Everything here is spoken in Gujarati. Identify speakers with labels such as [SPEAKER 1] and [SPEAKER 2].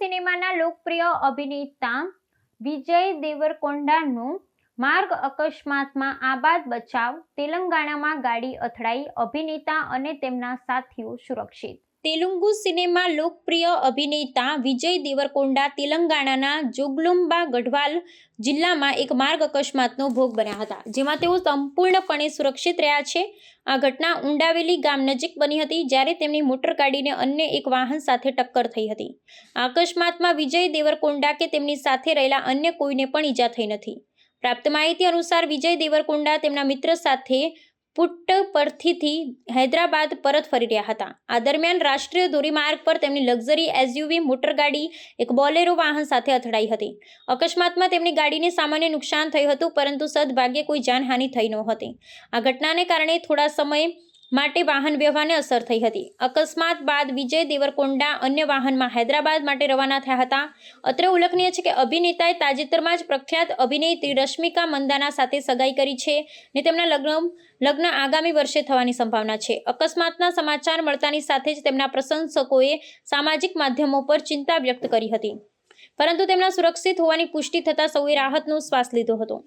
[SPEAKER 1] સિનેમાના લોકપ્રિય અભિનેતા વિજય દેવરકોંડાનું માર્ગ અકસ્માતમાં આબાદ બચાવ, તેલંગાણામાં ગાડી અથડાઈ, અભિનેતા અને તેમના સાથીઓ સુરક્ષિત। તેલુગુ સિનેમા લોકપ્રિય અભિનેતા વિજય દેવરકોંડા તેલંગાણાના જોગલુંબા ગઢવાલ જિલ્લામાં એક માર્ગ અકસ્માતનો ભોગ બન્યા હતા, જેમાં તેઓ સંપૂર્ણપણે સુરક્ષિત રહ્યા છે। આ ઘટના ઉંડાવેલી ગામ નજીક બની હતી, જ્યારે તેમની મોટરગાડીને અન્ય એક વાહન સાથે ટક્કર થઈ હતી। આ અકસ્માતમાં વિજય દેવરકોંડા કે તેમની સાથે રહેલા અન્ય કોઈને પણ ઈજા થઈ નથી। પ્રાપ્ત માહિતી અનુસાર વિજય દેવરકોંડા તેમના મિત્ર સાથે પુટ્ટપર્થીથી હૈદરાબાદ પરત ફરી રહ્યા હતા। આ દરમિયાન રાષ્ટ્રીય ધોરીમાર્ગ પર તેમની લક્ઝરી એસયુવી મોટરગાડી એક બોલેરો વાહન સાથે અથડાઈ હતી। અકસ્માતમાં તેમની ગાડીને સામાન્ય નુકસાન થયું હતું, પરંતુ સદભાગ્યે કોઈ જાનહાનિ થઈ નહોતી। આ ઘટનાને કારણે થોડા સમય માટે વાહન વ્યવહારને અસર થઈ હતી। અકસ્માત બાદ વિજય દેવરકોંડા અન્ય વાહનમાં હૈદરાબાદ માટે રવાના થયા હતા। અત્રે ઉલ્લેખનીય છે કે અભિનેતાએ તાજેતરમાં જ પ્રખ્યાત અભિનેત્રી રશ્મિકા મંદાના સાથે સગાઈ કરી છે અને તેમના લગ્ન આગામી વર્ષે થવાની સંભાવના છે। અકસ્માતના સમાચાર મળતાની સાથે જ તેમના પ્રશંસકોએ સામાજિક માધ્યમો પર ચિંતા વ્યક્ત કરી હતી, પરંતુ તેમના સુરક્ષિત હોવાની પુષ્ટિ થતાં સૌએ રાહતનો શ્વાસ લીધો હતો।